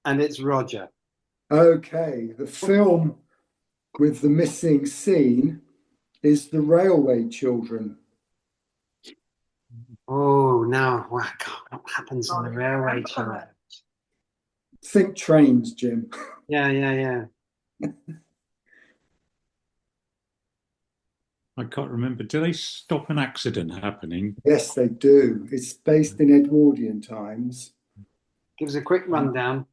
and it's Roger. Okay, the film with the missing scene is The Railway Children. Oh, now what happens in the railway channel? Think trains, Jim. Yeah, yeah, yeah. I can't remember. Do they stop an accident happening? Yes, they do. It's based in Edwardian times. Give us a quick rundown.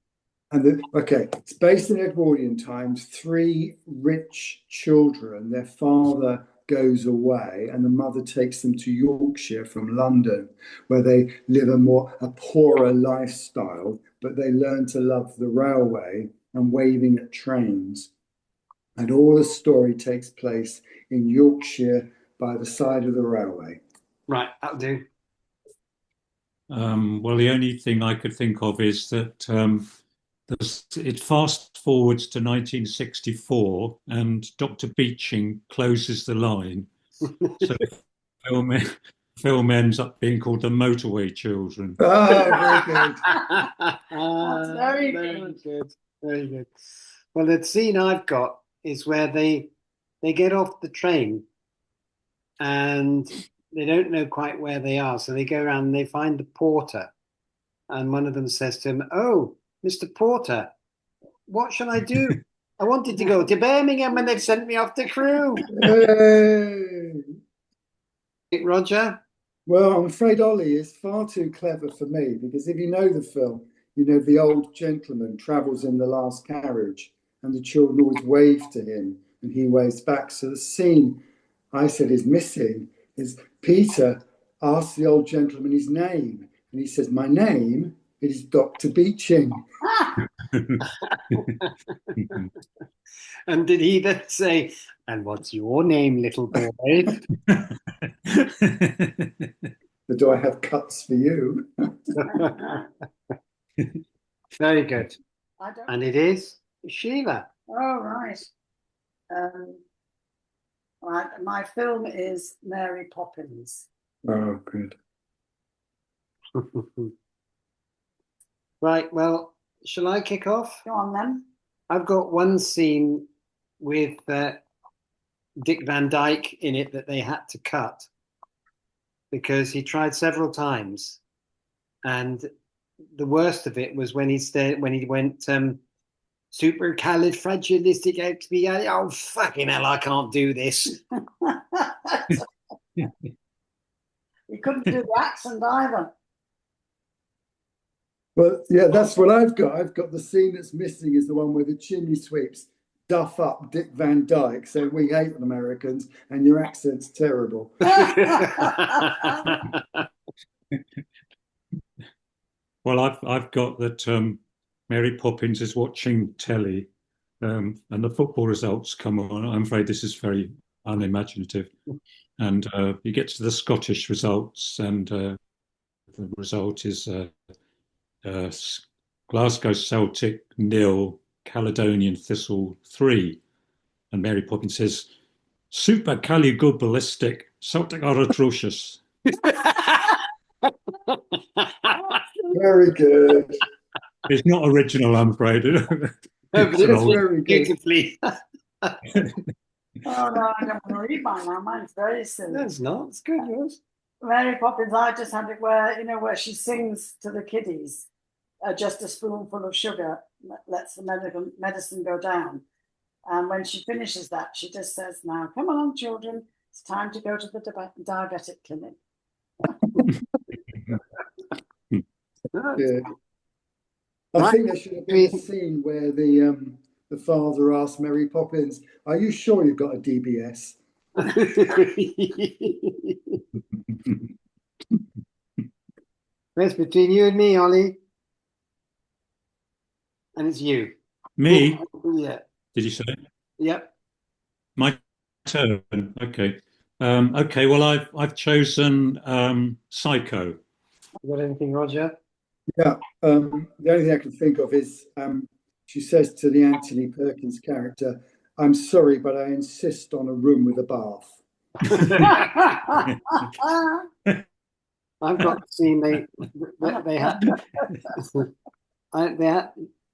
Okay, it's based in Edwardian times. Three rich children, their father goes away, and the mother takes them to Yorkshire from London, where they live a poorer lifestyle, but they learn to love the railway and waving at trains. And all the story takes place in Yorkshire by the side of the railway. Right, that'll do. Well, the only thing I could think of is that it fast forwards to 1964 and Dr. Beeching closes the line. So the film, film ends up being called The Motorway Children. Oh, very good. That's very good. Very good. Well, the scene I've got is where they get off the train and they don't know quite where they are. So they go around and they find the porter. And one of them says to him, "Oh, Mr. Porter, what shall I do? I wanted to go to Birmingham and they've sent me off to Crewe." Hey. Roger? Well, I'm afraid Ollie is far too clever for me because if you know the film, you know the old gentleman travels in the last carriage and the children always wave to him and he waves back. So the scene I said is missing is Peter asks the old gentleman his name and he says, "My name is Dr. Beeching." And did he then say, "And what's your name, little boy?" But do I have cuts for you? Very good. I don't. And it is Sheila. Oh, right. Right. My film is Mary Poppins. Oh, good. Right. Well, shall I kick off? Go on then. I've got one scene with Dick Van Dyke in it that they had to cut because he tried several times, and the worst of it was when he went supercalifragilisticexpialidocious. Oh fucking hell! I can't do this. You couldn't do the accent either. Well, yeah, that's what I've got. I've got the scene that's missing is the one where the chimney sweeps duff up Dick Van Dyke. So we hate Americans and your accent's terrible. Well, I've got that Mary Poppins is watching telly, and the football results come on. I'm afraid this is very unimaginative, and you get to the Scottish results, and the result is Glasgow Celtic 0, Caledonian Thistle 3, and Mary Poppins says, "Supercalifragilistic, Celtic are atrocious." Very good. It's not original, I'm afraid. No, but it's very good. beautifully. Oh no, I don't want to read mine now. Mine's very silly. No, it's not. It's good, yours. Mary Poppins, I just had it where she sings to the kiddies, just a spoonful of sugar lets the medicine go down. And when she finishes that, she just says, "Now, come on, children, it's time to go to the diabetic clinic." Good. I think there should have been a scene where the father asked Mary Poppins, "Are you sure you've got a DBS?" It's between you and me, Ollie. And it's you. Me? Yeah. Did you say? Yep. My turn. Okay. Okay. Well, I've chosen Psycho. You got anything, Roger? Yeah. The only thing I can think of is she says to the Anthony Perkins character, "I'm sorry, but I insist on a room with a bath." I've got the scene they had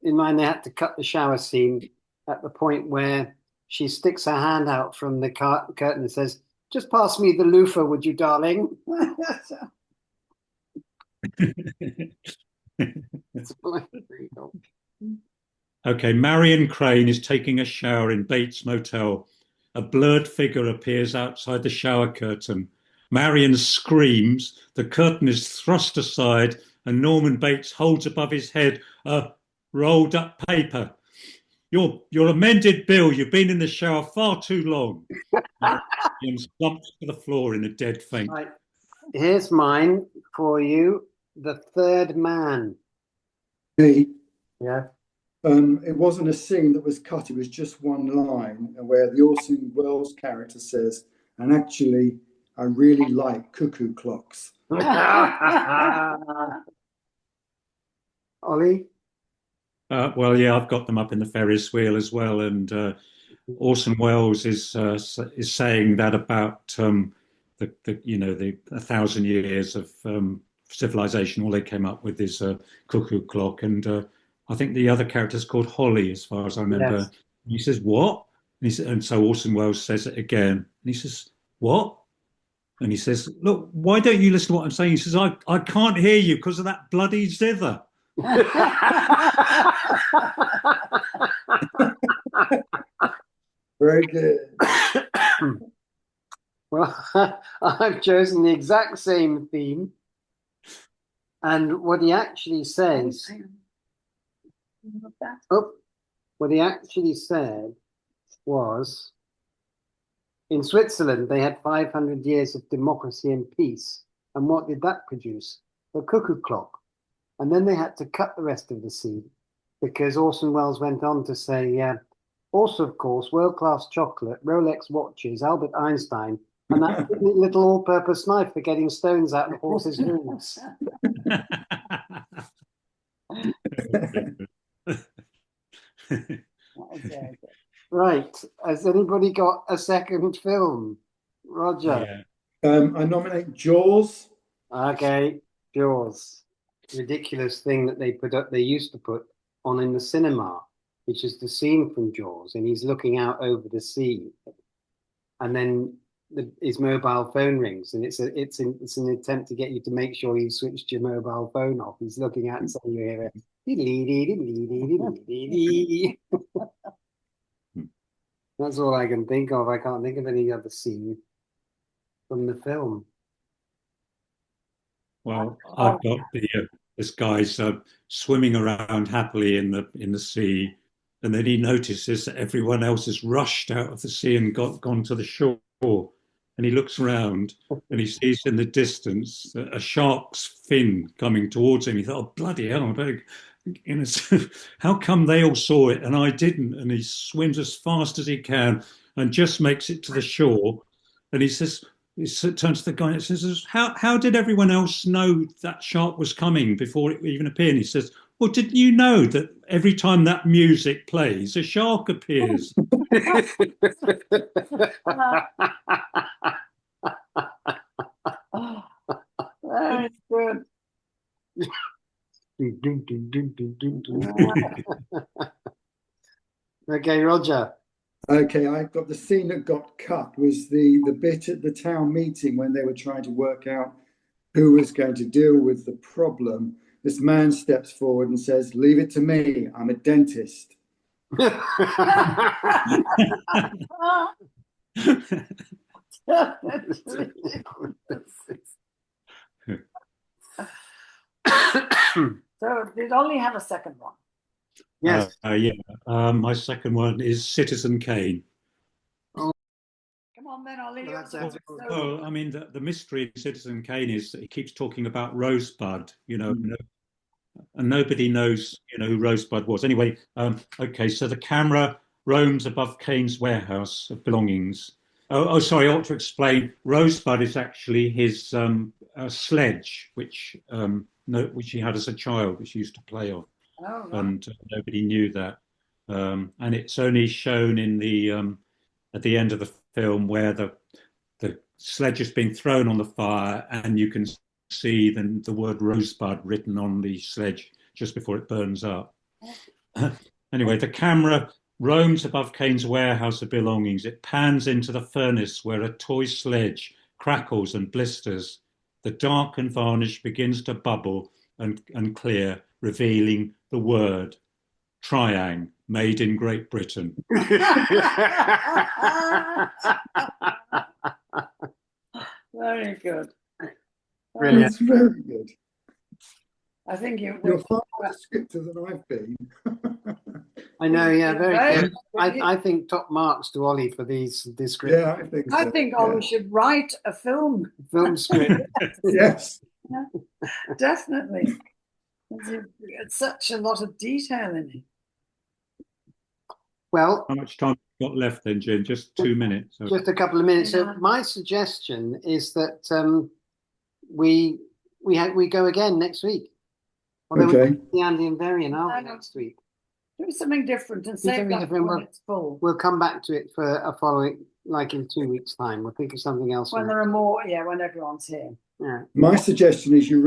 in mind they had to cut the shower scene at the point where she sticks her hand out from the curtain and says, "Just pass me the loofah, would you, darling?" Okay, Marion Crane is taking a shower in Bates Motel. A blurred figure appears outside the shower curtain. Marion screams, the curtain is thrust aside, and Norman Bates holds above his head a rolled up paper. Your amended bill, you've been in the shower far too long. Marion slumped to the floor in a dead faint. Right. Here's mine for you. The Third Man. Me. Yeah. It wasn't a scene that was cut, it was just one line where the Orson Welles character says, and actually, I really like cuckoo clocks. Ollie? Well, yeah, I've got them up in the Ferris wheel as well, and Orson Welles is saying that about the 1,000 years of civilization. All they came up with is a cuckoo clock, and I think the other character is called Holly, as far as I remember. Yes. He says, "What?" And so Orson Welles says it again, and he says, "What?" And he says, "Look, why don't you listen to what I'm saying?" He says, I can't hear you because of that bloody zither." Very good. Well, I've chosen the exact same theme. And what he actually says, what he actually said was, in Switzerland, they had 500 years of democracy and peace. And what did that produce? The cuckoo clock. And then they had to cut the rest of the scene because Orson Welles went on to say, also, of course, world-class chocolate, Rolex watches, Albert Einstein, and that little all-purpose knife for getting stones out of horses' hooves. Right. Has anybody got a second film? Roger. Yeah. I nominate Jaws. Okay, Jaws. Ridiculous thing that they used to put on in the cinema, which is the scene from Jaws, and he's looking out over the sea, and then his mobile phone rings, and it's an attempt to get you to make sure you switched your mobile phone off. He's looking out, and so you hear it. That's all I can think of. I can't think of any other scene from the film. Well, I've got this guy's swimming around happily in the sea, and then he notices that everyone else has rushed out of the sea and gone to the shore. And he looks around and he sees in the distance a shark's fin coming towards him. He thought, "Oh, bloody hell, I better, how come they all saw it and I didn't?" And he swims as fast as he can and just makes it to the shore. And he says, he turns to the guy and says, how did everyone else know that shark was coming before it even appeared? And he says, "Well, didn't you know that every time that music plays, a shark appears?" Very good. Okay, Roger. Okay, I've got the scene that got cut was the bit at the town meeting when they were trying to work out who was going to deal with the problem. This man steps forward and says, "Leave it to me, I'm a dentist." So did Ollie have a second one? Yes. My second one is Citizen Kane. Come on then, Ollie. Well, I mean, the mystery of Citizen Kane is that he keeps talking about Rosebud, and nobody knows, who Rosebud was. Anyway, okay, so the camera roams above Kane's warehouse of belongings. Oh, sorry, I ought to explain. Rosebud is actually his sledge, which he had as a child, which he used to play on. Oh, right. And nobody knew that. And it's only shown in the at the end of the film where the sledge is being thrown on the fire, and you can see the word Rosebud written on the sledge just before it burns up. Anyway, the camera roams above Kane's warehouse of belongings. It pans into the furnace where a toy sledge crackles and blisters. The darkened varnish begins to bubble and clear, revealing the word Triang, made in Great Britain. Very good. Brilliant. That's very good. I think You're far more descriptive than I've been. I know, yeah, very good. good. I think top marks to Ollie for these descriptions. Yeah, I think so. I think Ollie should write a film. Film script. Yes. Definitely. It's such a lot of detail in it. Well, How much time have we got left then, Jim? Just 2 minutes. just a couple of minutes. So Yeah. my suggestion is that we go again next week. Although Okay. we the Andy and Varian, aren't we, I know. next week? Do something different and save something that different. when it's full. We'll come back to it for a following, like in 2 weeks' time. We'll think of something else. When there are more, when everyone's here. Yeah. My suggestion is you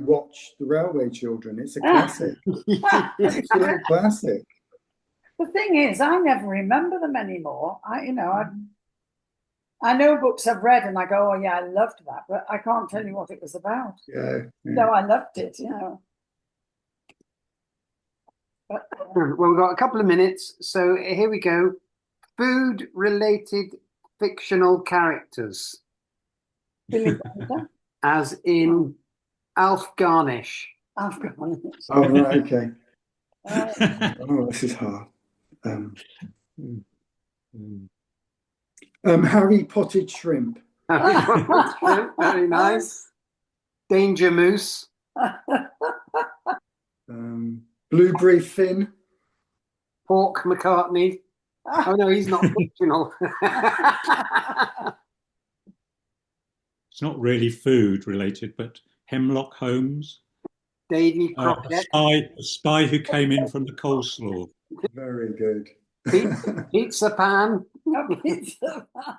watch The Railway Children. It's a classic. It's a real classic. The thing is, I never remember them anymore. I know books I've read and I go, oh yeah, I loved that, but I can't tell you what it was about. Yeah. No, I loved it, But, Well, we've got a couple of minutes, so here we go. Food-related fictional characters, Billy Bender, as in Alf Garnish. I've got it. Oh, right, okay. Uh, Oh, this is hard. Harry Potted Shrimp. Very nice. Danger Moose. Blueberry Finn. Pork McCartney. Oh no, he's not fictional. It's not really food related, but Hemlock Holmes, Davy a Crockett. spy who came in from the coleslaw. Very good. Pizza Pan. Pizza Man.